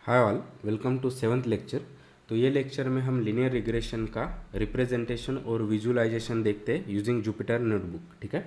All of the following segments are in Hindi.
Hi all, welcome to seventh lecture. तो ये लेक्चर में हम लीनियर रिग्रेशन का रिप्रेजेंटेशन और विजुअलाइजेशन देखते हैं यूजिंग जुपिटर नोटबुक। ठीक है,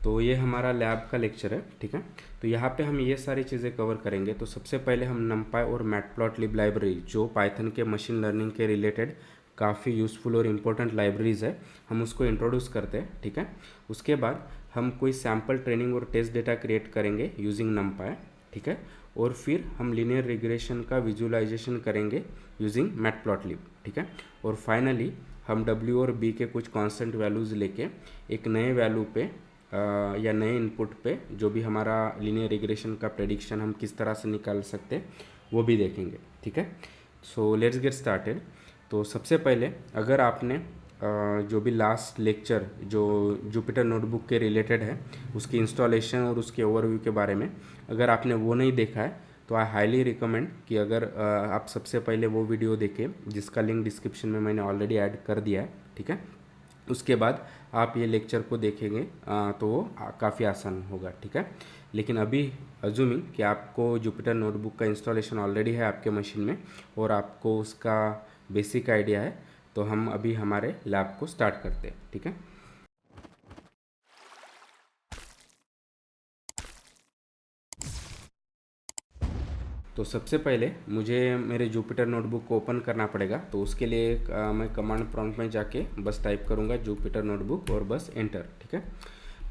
तो ये हमारा लैब का लेक्चर है। ठीक है, तो यहाँ पे हम ये सारी चीज़ें कवर करेंगे। तो सबसे पहले हम numpy और मैटप्लॉटलिब लाइब्रेरी, जो पाइथन के मशीन लर्निंग के रिलेटेड काफ़ी यूज़फुल और इम्पोर्टेंट लाइब्रेरीज है, हम उसको इंट्रोड्यूस करते हैं। ठीक है, उसके बाद हम कोई सैम्पल ट्रेनिंग और टेस्ट डेटा क्रिएट करेंगे यूजिंग numpy। ठीक है, और फिर हम लीनियर रिग्रेशन का विजुअलाइजेशन करेंगे यूजिंग मैटप्लॉटलिब। ठीक है, और फाइनली हम W और B के कुछ कांस्टेंट वैल्यूज़ लेके एक नए वैल्यू पे या नए इनपुट पे जो भी हमारा लीनियर रिग्रेशन का प्रेडिक्शन हम किस तरह से निकाल सकते हैं वो भी देखेंगे। ठीक है, सो लेट्स गेट स्टार्टेड। तो सबसे पहले अगर आपने जो भी लास्ट लेक्चर जो जुपिटर नोटबुक के रिलेटेड है उसकी इंस्टॉलेशन और उसके ओवरव्यू के बारे में अगर आपने वो नहीं देखा है तो आई हाईली रिकमेंड कि अगर आप सबसे पहले वो वीडियो देखें, जिसका लिंक डिस्क्रिप्शन में मैंने ऑलरेडी ऐड कर दिया है। ठीक है, उसके बाद आप ये लेक्चर को देखेंगे तो वो काफ़ी आसान होगा। ठीक है, लेकिन अभी अज्यूमिंग कि आपको जुपिटर नोटबुक का इंस्टॉलेशन ऑलरेडी है आपके मशीन में और आपको उसका बेसिक आइडिया है, तो हम अभी हमारे लैब को स्टार्ट करते हैं। ठीक है, तो सबसे पहले मुझे मेरे जुपिटर नोटबुक को ओपन करना पड़ेगा। तो उसके लिए मैं कमांड प्रॉम्प्ट में जाके बस टाइप करूँगा जुपिटर नोटबुक और बस एंटर। ठीक है,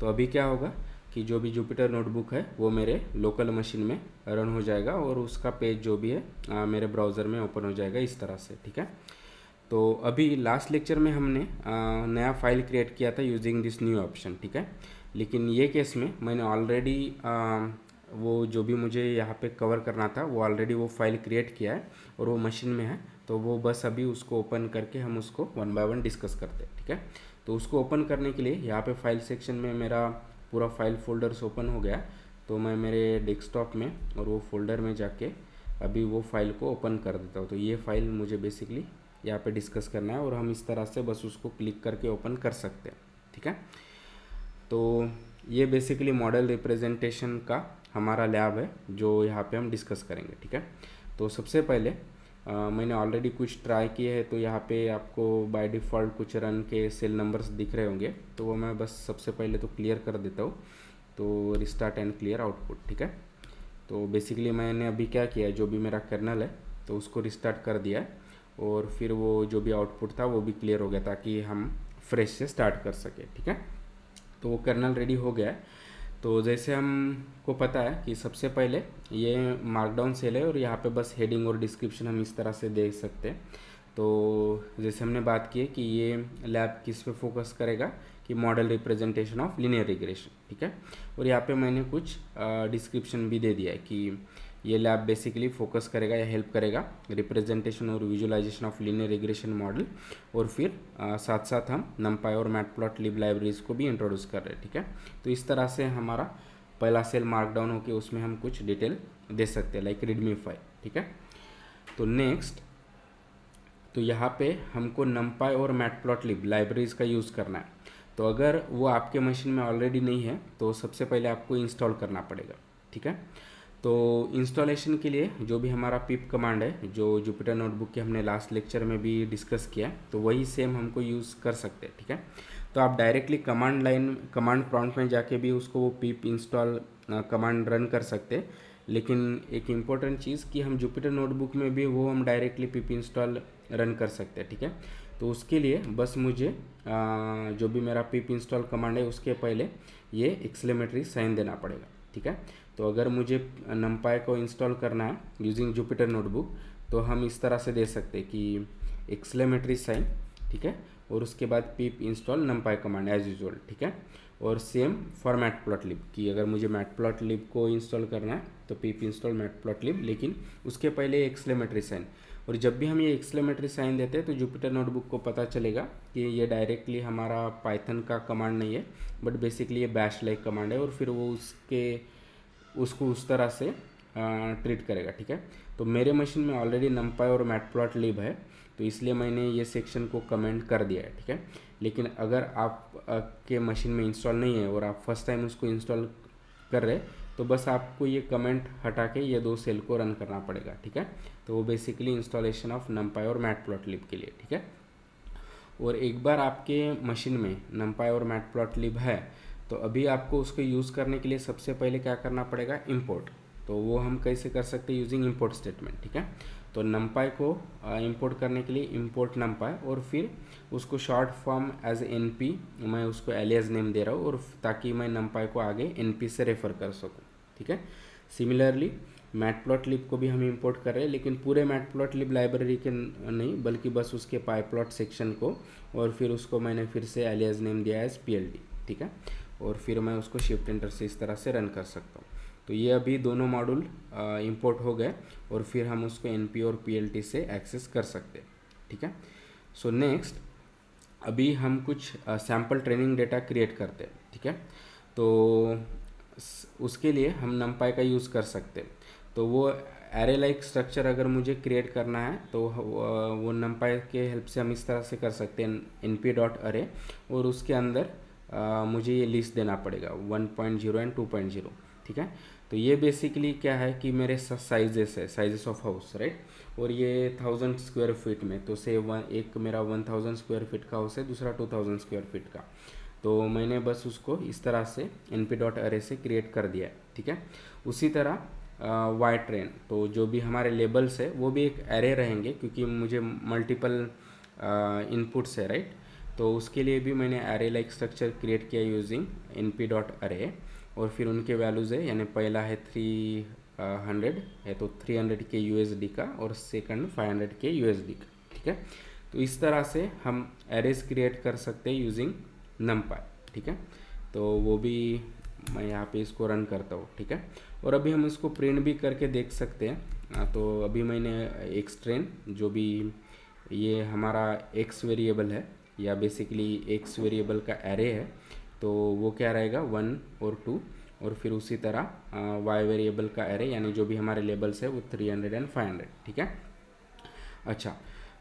तो अभी क्या होगा कि जो भी जुपिटर नोटबुक है वो मेरे लोकल मशीन में रन हो जाएगा और उसका पेज जो भी है मेरे ब्राउज़र में ओपन हो जाएगा इस तरह से। ठीक है, तो अभी लास्ट लेक्चर में हमने नया फाइल क्रिएट किया था यूजिंग दिस न्यू ऑप्शन। ठीक है, लेकिन ये केस में मैंने ऑलरेडी वो जो भी मुझे यहाँ पे कवर करना था वो ऑलरेडी वो फाइल क्रिएट किया है और वो मशीन में है। तो वो बस अभी उसको ओपन करके हम उसको वन बाय वन डिस्कस करते हैं। ठीक है, तो उसको ओपन करने के लिए यहाँ पे फाइल सेक्शन में मेरा पूरा फाइल फोल्डर्स ओपन हो गया। तो मैं मेरे डेस्कटॉप में और वो फोल्डर में जाके अभी वो फाइल को ओपन कर देता हूँ। तो ये फाइल मुझे बेसिकली यहाँ पे डिस्कस करना है और हम इस तरह से बस उसको क्लिक करके ओपन कर सकते हैं। ठीक है, तो ये बेसिकली मॉडल रिप्रेजेंटेशन का हमारा लैब है जो यहाँ पे हम डिस्कस करेंगे। ठीक है, तो सबसे पहले मैंने ऑलरेडी कुछ ट्राई किए हैं। तो यहाँ पे आपको बाय डिफ़ॉल्ट कुछ रन के सेल नंबर्स दिख रहे होंगे, तो वो मैं बस सबसे पहले तो क्लियर कर देता हूँ। तो रिस्टार्ट एंड क्लियर आउटपुट। ठीक है, तो बेसिकली मैंने अभी क्या किया है, जो भी मेरा कर्नल है तो उसको रिस्टार्ट कर दिया है और फिर वो जो भी आउटपुट था वो भी क्लियर हो गया ताकि हम फ्रेश से स्टार्ट कर सकें। ठीक है, तो वो कर्नल रेडी हो गया है। तो जैसे हमको पता है कि सबसे पहले ये मार्कडाउन सेल है और यहाँ पे बस हेडिंग और डिस्क्रिप्शन हम इस तरह से देख सकते हैं। तो जैसे हमने बात की है कि ये लैब किस पे फोकस करेगा कि model representation of linear regression. ठीक है, और यहाँ पे मैंने कुछ डिस्क्रिप्शन भी दे दिया है कि ये लैब बेसिकली फोकस करेगा या हेल्प करेगा रिप्रेजेंटेशन और visualisation of linear regression model, और फिर साथ साथ हम numpy और मैटप्लॉटलिब लाइब्रेरीज को भी इंट्रोड्यूस कर रहे हैं। ठीक है, तो इस तरह से हमारा पहला सेल मार्कडाउन होकर उसमें हम कुछ डिटेल दे सकते हैं लाइक रीडमी फाइल। ठीक है, तो नेक्स्ट तो यहाँ पे हमको numpy और मैटप्लॉटलिब लाइब्रेरीज का यूज़ करना है। तो अगर वो आपके मशीन में ऑलरेडी नहीं है तो सबसे पहले आपको इंस्टॉल करना पड़ेगा। ठीक है, तो इंस्टॉलेशन के लिए जो भी हमारा पिप कमांड है जो जुपिटर नोटबुक के हमने लास्ट लेक्चर में भी डिस्कस किया, तो वही सेम हमको यूज़ कर सकते हैं। ठीक है, तो आप डायरेक्टली कमांड प्रॉम्प्ट में जाके भी उसको वो पिप इंस्टॉल कमांड रन कर सकते हैं। लेकिन एक इम्पॉर्टेंट चीज़ कि हम जुपिटर नोटबुक में भी वो हम डायरेक्टली पिप इंस्टॉल रन कर सकते हैं। ठीक है, तो उसके लिए बस मुझे जो भी मेरा पिप इंस्टॉल कमांड है उसके पहले ये एक्सक्लेमेटरी साइन देना पड़ेगा। ठीक है, तो अगर मुझे numpy को इंस्टॉल करना है यूजिंग जुपिटर नोटबुक तो हम इस तरह से दे सकते हैं कि एक्सक्लेमेटरी साइन। ठीक है, और उसके बाद pip install numpy command as usual. ठीक है, और सेम फॉर मैटप्लॉटलिब कि अगर मुझे मैटप्लॉटलिब को इंस्टॉल करना है तो पिप इंस्टॉल मैटप्लॉटलिब, लेकिन उसके पहले एक्सक्लेमेटरी साइन। और जब भी हम ये एक्सक्लेमेटरी साइन देते हैं तो जुपिटर नोटबुक को पता चलेगा कि ये डायरेक्टली हमारा पाइथन का कमांड नहीं है बट बेसिकली ये बैश लाइक कमांड है, और फिर वो उसको उस तरह से ट्रीट करेगा। ठीक है, तो मेरे मशीन में ऑलरेडी numpy और मैटप्लॉटलिब है तो इसलिए मैंने ये सेक्शन को कमेंट कर दिया है। ठीक है, लेकिन अगर आप के मशीन में इंस्टॉल नहीं है और आप फर्स्ट टाइम उसको इंस्टॉल कर रहे तो बस आपको ये कमेंट हटा के ये 2 सेल को रन करना पड़ेगा, ठीक है। तो वो बेसिकली इंस्टॉलेशन ऑफ numpy और मैटप्लॉटलिब के लिए, ठीक है। और एक बार आपके मशीन में numpy और मैटप्लॉटलिब है तो अभी आपको उसको यूज़ करने के लिए सबसे पहले क्या करना पड़ेगा, इंपोर्ट। तो वो हम कैसे कर सकते हैं, यूजिंग इंपोर्ट स्टेटमेंट, ठीक है। तो numpy को इंपोर्ट करने के लिए इंपोर्ट numpy, और फिर उसको शॉर्ट फॉर्म एज np मैं उसको एलियास नेम दे रहा हूँ, और ताकि मैं numpy को आगे np से रेफर कर सकूँ, ठीक है। सिमिलरली मैटप्लॉटलिब को भी हम इंपोर्ट कर रहे हैं, लेकिन पूरे मैटप्लॉटलिब लाइब्रेरी के नहीं, बल्कि बस उसके पाईप्लॉट सेक्शन को, और फिर उसको मैंने फिर से एलियास नेम दिया है pld, ठीक है। और फिर मैं उसको शिफ्ट एंटर से इस तरह से रन कर सकता हूँ। तो ये अभी दोनों मॉड्यूल इंपोर्ट हो गए, और फिर हम उसको np और plt से एक्सेस कर सकते हैं, ठीक है। सो नेक्स्ट अभी हम कुछ सैम्पल ट्रेनिंग डेटा क्रिएट करते हैं, ठीक है। तो उसके लिए हम numpy का यूज़ कर सकते हैं। तो वो एरे लाइक स्ट्रक्चर अगर मुझे क्रिएट करना है तो वो numpy के हेल्प से हम इस तरह से कर सकते हैं, np.array, और उसके अंदर मुझे ये लिस्ट देना पड़ेगा 1.0 एंड 2.0, ठीक है। तो ये बेसिकली क्या है कि मेरे साइजेस है, साइजेस ऑफ हाउस, राइट। और ये 1000 स्क्वायर फीट में, तो से एक मेरा 1000 स्क्वायर फीट का हाउस है, दूसरा 2000 स्क्वायर फीट का। तो मैंने बस उसको इस तरह से np.array से क्रिएट कर दिया है, ठीक है। उसी तरह वाई ट्रेन, तो जो भी हमारे लेबल्स है वो भी एक एरे रहेंगे, क्योंकि मुझे मल्टीपल इनपुट्स है, राइट। तो उसके लिए भी मैंने एरे लाइक स्ट्रक्चर क्रिएट किया यूजिंग np.array, और फिर उनके वैल्यूज़ है, यानी पहला है 300 है तो 300 के USD का, और सेकंड 500 के USD का, ठीक है। तो इस तरह से हम एरेज क्रिएट कर सकते हैं यूजिंग numpy, ठीक है। तो वो भी मैं यहाँ पे इसको रन करता हूँ, ठीक है। और अभी हम इसको प्रिंट भी करके देख सकते हैं। तो अभी मैंने एक्सट्रेन, जो भी ये हमारा x वेरिएबल है, या बेसिकली x वेरिएबल का एरे है, तो वो क्या रहेगा 1 और 2, और फिर उसी तरह y वेरिएबल का एरे, यानी जो भी हमारे लेबल्स है वो 300 एंड 500, ठीक है। अच्छा,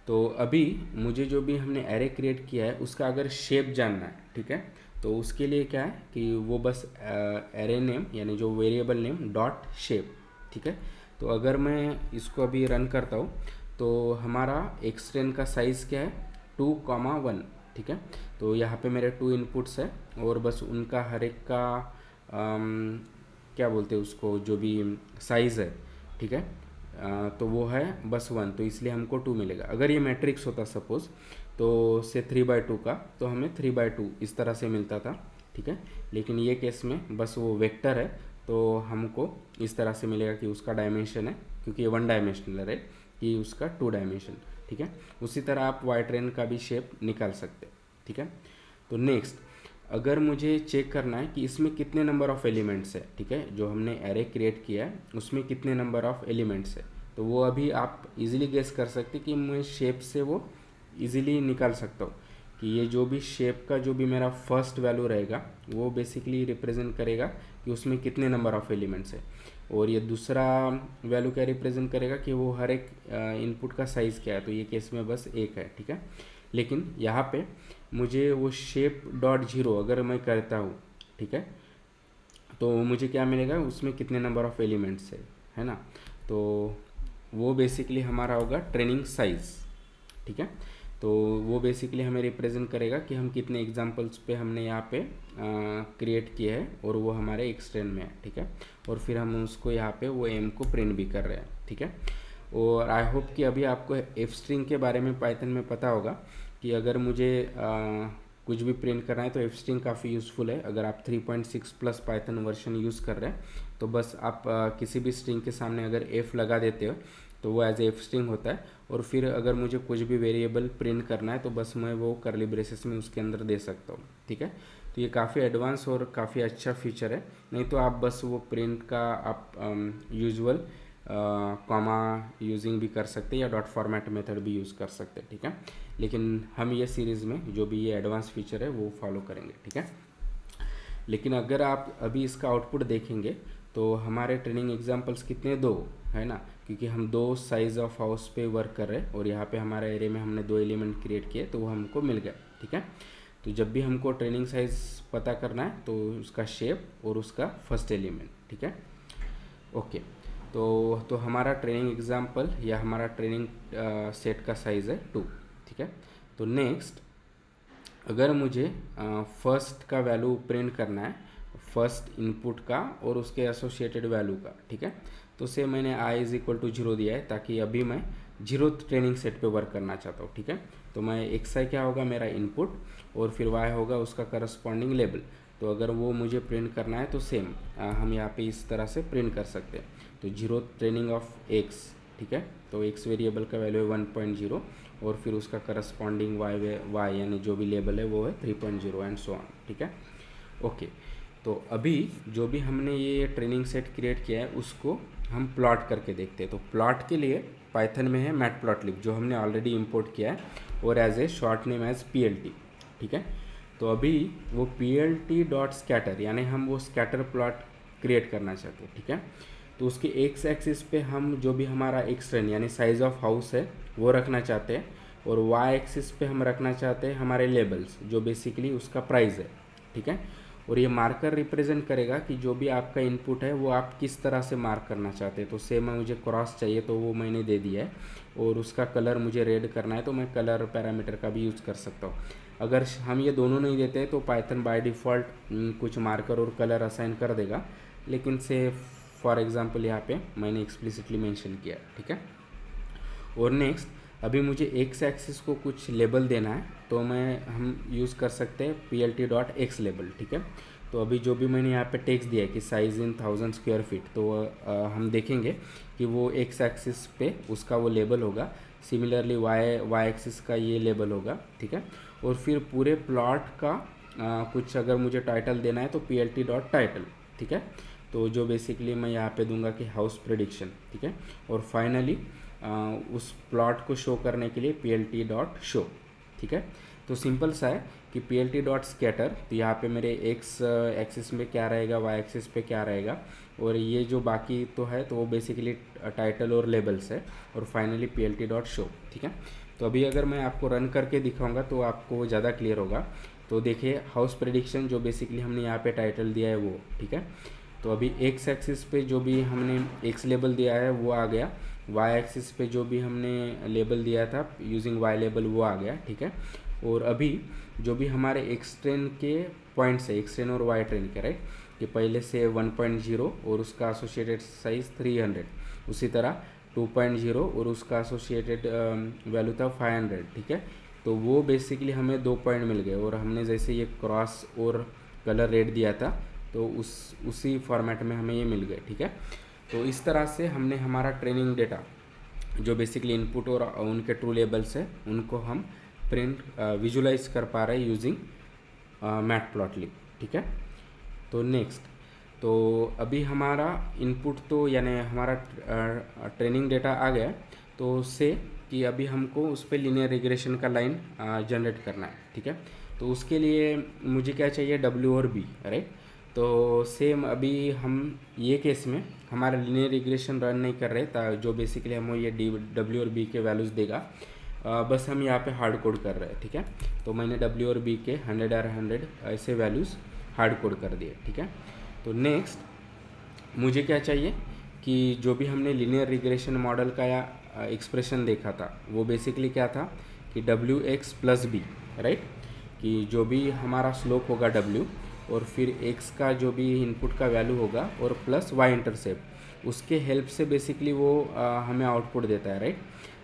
तो अभी मुझे जो भी हमने एरे क्रिएट किया है उसका अगर शेप जानना है, ठीक है, तो उसके लिए क्या है कि वो बस एरे नेम, यानी जो वेरिएबल नेम डॉट शेप, ठीक है। तो अगर मैं इसको अभी रन करता हूँ तो हमारा एक्सट्रेन का साइज़ क्या है 2,1, ठीक है। तो यहाँ पे मेरे 2 इनपुट्स है, और बस उनका हर एक का क्या बोलते हैं उसको, जो भी साइज़ है, ठीक है, तो वो है बस 1, तो इसलिए हमको 2 मिलेगा। अगर ये मैट्रिक्स होता सपोज़, तो से 3/2 का, तो हमें 3/2 इस तरह से मिलता था, ठीक है। लेकिन ये केस में बस वो वेक्टर है, तो हमको इस तरह से मिलेगा कि उसका डायमेंशन है, क्योंकि ये 1 डायमेंशनल है, कि उसका 2 डायमेंशन, ठीक है। उसी तरह आप वाई ट्रेन का भी शेप निकाल सकते हैं, ठीक है। तो नेक्स्ट अगर मुझे चेक करना है कि इसमें कितने नंबर ऑफ़ एलिमेंट्स है, ठीक है, जो हमने एरे क्रिएट किया है उसमें कितने नंबर ऑफ़ एलिमेंट्स है, तो वो अभी आप इजीली गेस कर सकते कि मैं शेप से वो इजीली निकाल सकता हूँ कि ये जो भी शेप का जो भी मेरा फर्स्ट वैल्यू रहेगा वो बेसिकली रिप्रेजेंट करेगा कि उसमें कितने नंबर ऑफ़ एलिमेंट्स है, और ये दूसरा वैल्यू क्या रिप्रेजेंट करेगा कि वो हर एक इनपुट का साइज़ क्या है, तो ये केस में बस 1 है, ठीक है। लेकिन यहाँ पे मुझे वो शेप डॉट 0 अगर मैं करता हूँ, ठीक है, तो मुझे क्या मिलेगा, उसमें कितने नंबर ऑफ़ एलिमेंट्स है ना। तो वो बेसिकली हमारा होगा ट्रेनिंग साइज़, ठीक है। तो वो बेसिकली हमें रिप्रेजेंट करेगा कि हम कितने एग्जांपल्स पे हमने यहाँ पे क्रिएट किए हैं, और वो हमारे एक्सटेंड में है, ठीक है। और फिर हम उसको यहाँ पे वो एम को प्रिंट भी कर रहे हैं, ठीक है। और आई होप कि अभी आपको एफ स्ट्रिंग के बारे में पाइथन में पता होगा कि अगर मुझे कुछ भी प्रिंट करना है तो एफ स्ट्रिंग काफ़ी यूज़फुल है। अगर आप 3.6 प्लस पाइथन वर्जन यूज़ कर रहे हैं तो बस आप किसी भी स्ट्रिंग के सामने अगर एफ लगा देते हो तो वो एज एफ स्ट्रिंग होता है, और फिर अगर मुझे कुछ भी वेरिएबल प्रिंट करना है तो बस मैं वो करली ब्रेसेस में उसके अंदर दे सकता हूँ, ठीक है। तो ये काफ़ी एडवांस और काफ़ी अच्छा फीचर है। नहीं तो आप बस वो प्रिंट का आप यूजुअल कॉमा यूजिंग भी कर सकते हैं या डॉट फॉर्मेट मेथड भी यूज़ कर सकते हैं, ठीक है। लेकिन हम ये सीरीज़ में जो भी ये एडवांस फीचर है वो फॉलो करेंगे, ठीक है। लेकिन अगर आप अभी इसका आउटपुट देखेंगे तो हमारे ट्रेनिंग एग्जांपल्स कितने, 2 है ना, क्योंकि हम 2 साइज ऑफ हाउस पे वर्क कर रहे हैं, और यहाँ पे हमारे एरे में हमने 2 एलिमेंट क्रिएट किए तो वो हमको मिल गया, ठीक है। तो जब भी हमको ट्रेनिंग साइज पता करना है तो उसका शेप और उसका फर्स्ट एलिमेंट, ठीक है। ठीक है। ओके, तो हमारा ट्रेनिंग एग्जाम्पल या हमारा ट्रेनिंग सेट का साइज़ है 2, ठीक है। तो नेक्स्ट, अगर मुझे फर्स्ट का वैल्यू प्रिंट करना है, फर्स्ट इनपुट का और उसके एसोसिएटेड वैल्यू का, ठीक है। तो से मैंने i इज इक्वल टू 0 दिया है ताकि अभी मैं 0th ट्रेनिंग सेट पे वर्क करना चाहता हूँ, ठीक है। तो मैं xi क्या होगा मेरा इनपुट और फिर y होगा उसका करस्पॉन्डिंग लेबल। तो अगर वो मुझे प्रिंट करना है तो सेम हम यहाँ पे इस तरह से प्रिंट कर सकते हैं। तो 0th ट्रेनिंग ऑफ x, ठीक है। तो x वेरिएबल का वैल्यू है 1.0 और फिर उसका करस्पॉन्डिंग y यानी जो भी लेबल है वो है 3.0 एंड सो ऑन, ठीक है। ओके, तो अभी जो भी हमने ये ट्रेनिंग सेट क्रिएट किया है उसको हम प्लॉट करके देखते हैं। तो प्लॉट के लिए पाइथन में है मैटप्लॉटलिब जो हमने ऑलरेडी इंपोर्ट किया है और as a short name as PLT, ठीक है। तो अभी वो PLT डॉट स्कैटर यानी हम वो स्कैटर प्लॉट क्रिएट करना चाहते हैं, ठीक है। तो उसके एक्स एक्सिस पे हम जो भी हमारा एक्स रन यानी साइज ऑफ हाउस है वो रखना चाहते हैं और वाई एक्सिस पे हम रखना चाहते हैं हमारे लेबल्स जो बेसिकली उसका प्राइस है, ठीक है। और ये मार्कर रिप्रेजेंट करेगा कि जो भी आपका इनपुट है वो आप किस तरह से मार्क करना चाहते हैं। तो सेम मुझे क्रॉस चाहिए तो वो मैंने दे दिया है और उसका कलर मुझे रेड करना है तो मैं कलर पैरामीटर का भी यूज़ कर सकता हूँ। अगर हम ये दोनों नहीं देते तो पाइथन बाय डिफ़ॉल्ट कुछ मार्कर और कलर असाइन कर देगा, लेकिन से फॉर एग्जांपल यहाँ पे मैंने एक्सप्लिसिटली मेंशन किया, ठीक है। और नेक्स्ट, अभी मुझे एक्स एक्सिस को कुछ लेबल देना है तो हम यूज़ कर सकते हैं PLT डॉट एक्स लेबल, ठीक है। तो अभी जो भी मैंने यहाँ पे टेक्स्ट दिया है कि साइज़ इन 1000 स्क्वायर फीट, तो हम देखेंगे कि वो एक्स एक्सिस पे उसका वो लेबल होगा, सिमिलरली वाई एक्सिस का ये लेबल होगा, ठीक है। और फिर पूरे प्लॉट का कुछ अगर मुझे टाइटल देना है तो PLT डॉट टाइटल, ठीक है। तो जो बेसिकली मैं यहाँ पे दूंगा कि हाउस प्रेडिक्शन, ठीक है। और फाइनली उस प्लॉट को शो करने के लिए PLT डॉट शो, ठीक है। तो सिंपल सा है कि PLT डॉट स्कैटर, तो यहाँ पे मेरे एक्स एक्सिस में क्या रहेगा, वाई एक्सिस पे क्या रहेगा और ये जो बाकी तो है तो वो बेसिकली टाइटल और लेबल्स है और फाइनली PLT डॉट शो, ठीक है। तो अभी अगर मैं आपको रन करके दिखाऊंगा तो आपको ज़्यादा क्लियर होगा। तो देखिए हाउस प्रेडिक्शन जो बेसिकली हमने यहाँ पे टाइटल दिया है वो, ठीक है। तो अभी एक्स एक्सिस पे जो भी हमने एक्स लेबल दिया है वो आ गया, वाई एक्सिस पे जो भी हमने लेबल दिया था यूजिंग वाई लेबल वो आ गया, ठीक है। और अभी जो भी हमारे एक्स ट्रेन के पॉइंट्स है, एक्स ट्रेन और वाई ट्रेन के, राइट, कि पहले से 1.0 और उसका एसोसिएटेड साइज 300, उसी तरह 2.0 और उसका एसोसिएटेड वैल्यू था 500, ठीक है। तो वो बेसिकली हमें 2 पॉइंट मिल गए और हमने जैसे ये क्रॉस और कलर रेड दिया था तो उसी फॉर्मेट में हमें ये मिल गए, ठीक है। तो इस तरह से हमने हमारा ट्रेनिंग डेटा जो बेसिकली इनपुट और उनके ट्रू लेबल्स है उनको हम प्रिंट विजुलाइज कर पा रहे हैं यूजिंग मैटप्लॉटलिब, ठीक है। तो नेक्स्ट, तो अभी हमारा इनपुट तो यानी हमारा ट्रेनिंग डेटा आ गया, तो से कि अभी हमको उस पर लीनियर रिग्रेशन का लाइन जनरेट करना है, ठीक है। तो उसके लिए मुझे क्या चाहिए, W और B, राइट। तो सेम अभी हम ये केस में हमारा लीनियर रिग्रेशन रन नहीं कर रहे जो बेसिकली हमें ये W और B के वैल्यूज़ देगा, बस हम यहाँ पे हार्ड कोड कर रहे हैं, ठीक है। तो मैंने W और B के 100 और 100 ऐसे वैल्यूज़ हार्ड कोड कर दिए, ठीक है। तो नेक्स्ट मुझे क्या चाहिए कि जो भी हमने लीनियर रिग्रेशन मॉडल का या एक्सप्रेशन देखा था वो बेसिकली क्या था कि WX प्लस B, राइट, कि जो भी हमारा स्लोप होगा W और फिर x का जो भी इनपुट का वैल्यू होगा और प्लस y इंटरसेप्ट, उसके हेल्प से बेसिकली वो हमें आउटपुट देता है, राइट।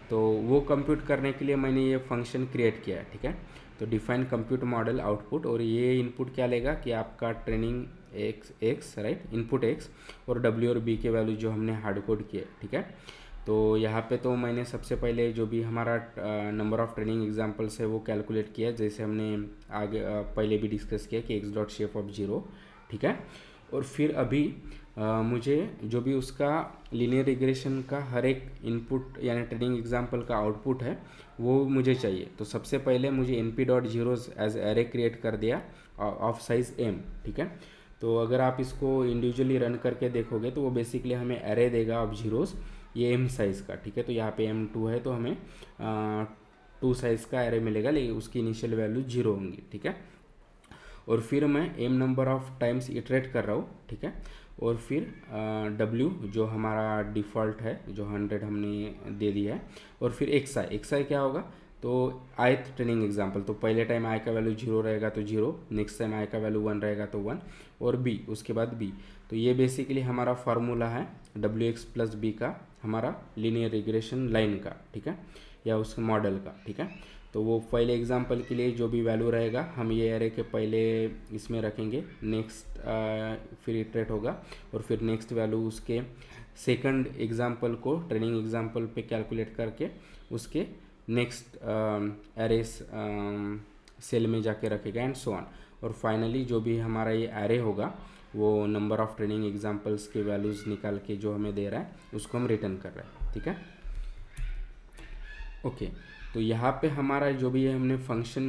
तो वो कंप्यूट करने के लिए मैंने ये फंक्शन क्रिएट किया है, ठीक है। तो डिफाइन कंप्यूट मॉडल आउटपुट और ये इनपुट क्या लेगा कि आपका training x, right, input x और W और B के वैल्यू जो हमने हार्ड कोड किए, ठीक है। तो यहाँ पे तो मैंने सबसे पहले जो भी हमारा नंबर ऑफ ट्रेनिंग एग्जांपल्स है वो कैलकुलेट किया, जैसे हमने आगे पहले भी डिस्कस किया कि x डॉट शेप ऑफ 0, ठीक है। और फिर अभी मुझे जो भी उसका लीनियर रिग्रेशन का हर एक इनपुट यानी ट्रेनिंग एग्जांपल का आउटपुट है वो मुझे चाहिए। तो सबसे पहले मुझे np dot zeros as array create कर दिया ऑफ साइज m, ठीक है। तो अगर आप इसको इंडिविजुअली रन करके देखोगे तो वो बेसिकली हमें एरे देगा ऑफ जीरोज़, ये m साइज़ का, ठीक है। तो यहाँ पे m2 है तो हमें 2 साइज़ का एरे मिलेगा, लेकिन उसकी इनिशियल वैल्यू 0 होंगी, ठीक है। और फिर मैं m number of times iterate कर रहा हूँ, ठीक है। और फिर W जो हमारा डिफ़ॉल्ट है, जो 100 हमने दे दिया है, और फिर XI क्या होगा, तो ith ट्रेनिंग एग्जाम्पल, तो पहले टाइम I का वैल्यू 0 रहेगा तो 0, नेक्स्ट टाइम I का वैल्यू 1 रहेगा तो 1, और B उसके बाद B। तो ये बेसिकली हमारा फार्मूला है WX प्लस B का, हमारा लीनियर रिग्रेशन लाइन का, ठीक है, या उस मॉडल का, ठीक है। तो वो पहले एग्जांपल के लिए जो भी वैल्यू रहेगा हम ये एरे के पहले इसमें रखेंगे, नेक्स्ट फिर इटरेट होगा, और फिर नेक्स्ट वैल्यू उसके सेकंड एग्जांपल को ट्रेनिंग एग्जांपल पे कैलकुलेट करके उसके नेक्स्ट एरे सेल में जाके रखेगा, एंड सो ऑन। और फाइनली जो भी हमारा ये एरे होगा वो नंबर ऑफ ट्रेनिंग एग्जांपल्स के वैल्यूज़ निकाल के जो हमें दे रहा है उसको हम रिटर्न कर रहे हैं, ठीक है। ओके, तो यहाँ पे हमारा जो भी है हमने फंक्शन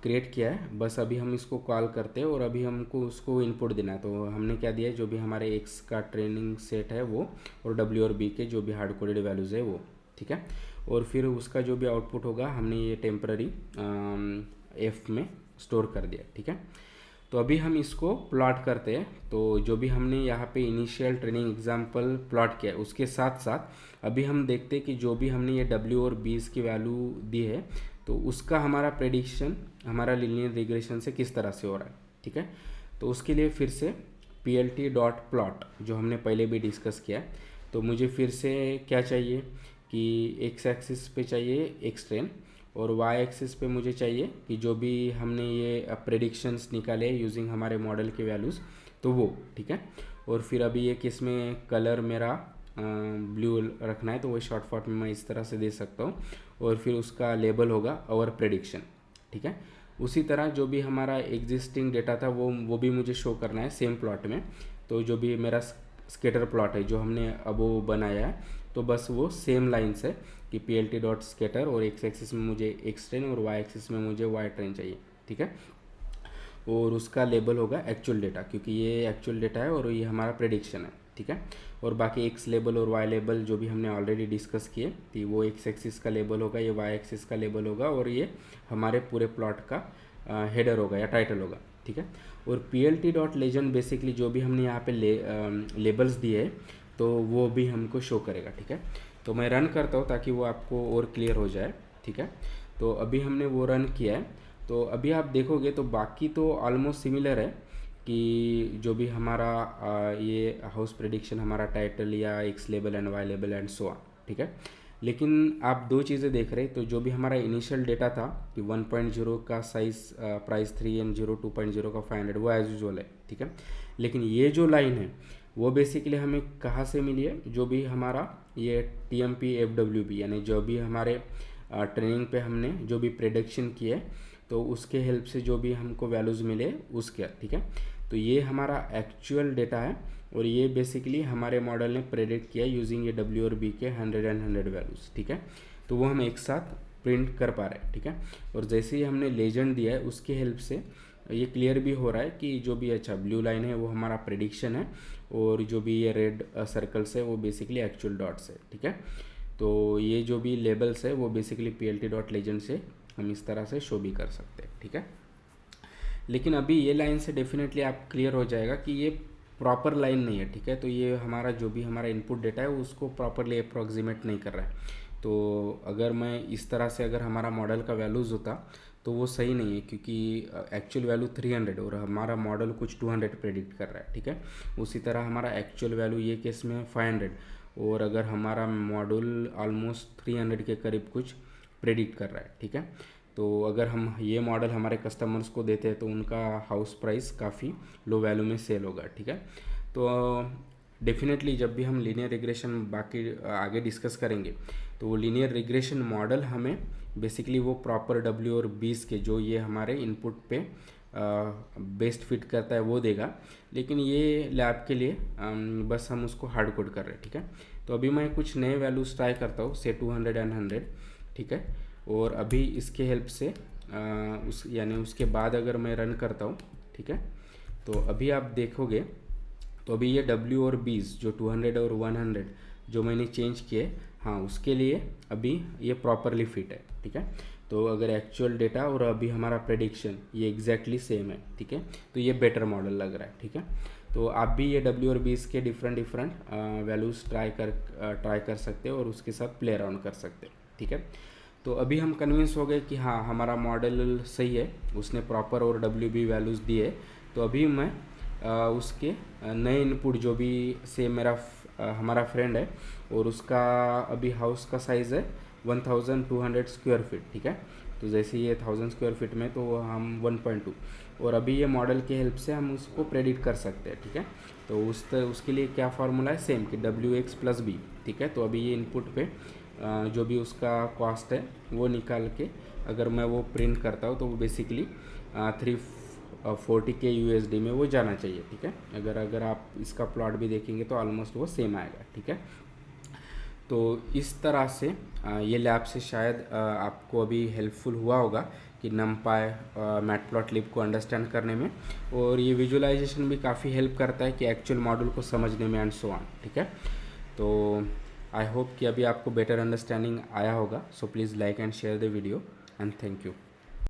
क्रिएट किया है, बस अभी हम इसको कॉल करते हैं और अभी हमको उसको इनपुट देना है। तो हमने क्या दिया है, जो भी हमारे एक्स का ट्रेनिंग सेट है वो, और डब्ल्यू और बी के जो भी हार्ड कोडेड वैल्यूज़ है वो, ठीक है। और फिर उसका जो भी आउटपुट होगा हमने ये टेम्पररी एफ में स्टोर कर दिया, ठीक है। तो अभी हम इसको प्लॉट करते हैं। तो जो भी हमने यहाँ पे इनिशियल ट्रेनिंग एग्जांपल प्लॉट किया है उसके साथ साथ अभी हम देखते हैं कि जो भी हमने ये W और B की वैल्यू दी है तो उसका हमारा प्रेडिक्शन हमारा लीनियर रिग्रेशन से किस तरह से हो रहा है, ठीक है। तो उसके लिए फिर से plt.plot जो हमने पहले भी डिस्कस किया है, तो मुझे फिर से क्या चाहिए कि एक्स एक्सिस पे चाहिए एक्स ट्रेन, और वाई एक्सिस पे मुझे चाहिए कि जो भी हमने ये प्रेडिक्शंस निकाले यूजिंग हमारे मॉडल के वैल्यूज़ तो वो, ठीक है। और फिर अभी ये किस में कलर मेरा ब्लू रखना है, तो वो शॉर्ट फॉर्म में मैं इस तरह से दे सकता हूँ, और फिर उसका लेबल होगा आवर प्रेडिक्शन, ठीक है। उसी तरह जो भी हमारा एग्जिस्टिंग डेटा था वो भी मुझे शो करना है सेम प्लॉट में। तो जो भी मेरा स्केटर प्लॉट है जो हमने अब वो बनाया है, तो बस वो सेम लाइन्स है कि plt.scatter, और एक्स एक्सिस में मुझे एक्स ट्रेन और वाई एक्सिस में मुझे वाई ट्रेन चाहिए, ठीक है। और उसका लेबल होगा एक्चुअल डेटा, क्योंकि ये एक्चुअल डेटा है और ये हमारा प्रेडिक्शन है, ठीक है। और बाकी एक्स लेबल और वाई लेबल जो भी हमने ऑलरेडी डिस्कस किए थी, वो एक्स एक्सिस का लेबल होगा, ये वाई एक्सिस का लेबल होगा, और ये हमारे पूरे प्लॉट का हेडर होगा या टाइटल होगा, ठीक है। और plt.legend बेसिकली जो भी हमने यहाँ पे लेबल्स दिए हैं तो वो भी हमको शो करेगा, ठीक है। तो मैं रन करता हूँ ताकि वो आपको और क्लियर हो जाए, ठीक है। तो अभी हमने वो रन किया है, तो अभी आप देखोगे तो बाकी तो ऑलमोस्ट सिमिलर है कि जो भी हमारा ये हाउस प्रेडिक्शन हमारा टाइटल या X label and Y label and so on, ठीक है। लेकिन आप दो चीज़ें देख रहे हैं, तो जो भी हमारा इनिशियल डेटा था कि 1.0 का साइज़ प्राइस 3 एंड 2.0 का 500 वो एज यूजुअल है, ठीक है। लेकिन ये जो लाइन है वो बेसिकली हमें कहाँ से मिली है, जो भी हमारा ये TMP FWB यानी जो भी हमारे ट्रेनिंग पे हमने जो भी प्रेडिक्शन किए तो उसके हेल्प से जो भी हमको वैल्यूज़ मिले उसके, ठीक है। तो ये हमारा एक्चुअल डेटा है, और ये बेसिकली हमारे मॉडल ने प्रेडिक्ट किया यूजिंग ये W और B के 100 एंड 100 वैल्यूज़, ठीक है। तो वो हम एक साथ प्रिंट कर पा रहे हैं, ठीक है। और जैसे ही हमने लेजेंड दिया है उसके हेल्प से ये क्लियर भी हो रहा है कि जो भी अच्छा ब्लू लाइन है वो हमारा प्रेडिक्शन है, और जो भी ये रेड सर्कल्स है वो बेसिकली एक्चुअल डॉट्स है, ठीक है। तो ये जो भी लेबल्स है वो बेसिकली plt.legend से हम इस तरह से शो भी कर सकते हैं, ठीक है। लेकिन अभी ये लाइन से डेफिनेटली आप क्लियर हो जाएगा कि ये प्रॉपर लाइन नहीं है, ठीक है। तो ये हमारा जो भी हमारा इनपुट डेटा है उसको प्रॉपरली अप्रॉक्सीमेट नहीं कर रहा है। तो अगर मैं इस तरह से अगर हमारा मॉडल का वैल्यूज़ होता तो वो सही नहीं है, क्योंकि एक्चुअल वैल्यू 300 और हमारा मॉडल कुछ 200 प्रेडिक्ट कर रहा है, ठीक है। उसी तरह हमारा एक्चुअल वैल्यू ये केस में 500, और अगर हमारा मॉडल ऑलमोस्ट 300 के करीब कुछ प्रेडिक्ट कर रहा है, ठीक है। तो अगर हम ये मॉडल हमारे कस्टमर्स को देते हैं तो उनका हाउस प्राइस काफ़ी लो वैल्यू में सेल होगा, ठीक है। तो डेफिनेटली जब भी हम लीनियर रिग्रेशन बाकी आगे डिस्कस करेंगे तो वो लीनियर रिग्रेशन मॉडल हमें बेसिकली वो प्रॉपर W और B के जो ये हमारे इनपुट पे बेस्ट फिट करता है वो देगा। लेकिन ये लैब के लिए बस हम उसको हार्ड कोड कर रहे हैं, ठीक है। तो अभी मैं कुछ नए वैल्यूज ट्राई करता हूँ, से 200 एंड 100, ठीक है। और अभी इसके हेल्प से उस यानी उसके बाद अगर मैं रन करता हूँ, ठीक है, तो अभी आप देखोगे तो अभी ये W और B's जो 200 और 100 जो मैंने चेंज किए, हाँ उसके लिए अभी ये प्रॉपरली फिट है, ठीक है। तो अगर एक्चुअल डेटा और अभी हमारा प्रेडिक्शन ये एग्जैक्टली सेम है, ठीक है, तो ये बेटर मॉडल लग रहा है, ठीक है। तो आप भी ये डब्ल्यू और बीस के डिफरेंट वैल्यूज़ ट्राई कर सकते हो और उसके साथ प्ले अराउंड कर सकते हो, ठीक है। तो अभी हम कन्विंस हो गए कि हाँ हमारा मॉडल सही है, उसने प्रॉपर और डब्ल्यू बी वैल्यूज़ दिए। तो अभी मैं उसके नए इनपुट जो भी से हमारा फ्रेंड है और उसका अभी हाउस का साइज़ है 1200 स्क्वायर फीट, ठीक है। तो जैसे ये 1000 स्क्वायर फीट में तो हम 1.2, और अभी ये मॉडल के हेल्प से हम उसको प्रेडिक्ट कर सकते हैं, ठीक है। तो उसके लिए क्या फार्मूला है, सेम कि डब्ल्यू एक्स प्लस बी, ठीक है। तो अभी ये इनपुट पे जो भी उसका कॉस्ट है वो निकाल के अगर मैं वो प्रिंट करता हूँ तो वो बेसिकली 340 के USD में वो जाना चाहिए, ठीक है। अगर आप इसका प्लॉट भी देखेंगे तो ऑलमोस्ट वो सेम आएगा, ठीक है। तो इस तरह से ये लैब से शायद आपको अभी हेल्पफुल हुआ होगा कि NumPy मैटप्लॉटलिब को अंडरस्टैंड करने में, और ये विजुअलाइजेशन भी काफ़ी हेल्प करता है कि एक्चुअल मॉडल को समझने में एंड सो ऑन, ठीक है। तो आई होप कि अभी आपको बेटर अंडरस्टैंडिंग आया होगा। So please like and share the video and thank you.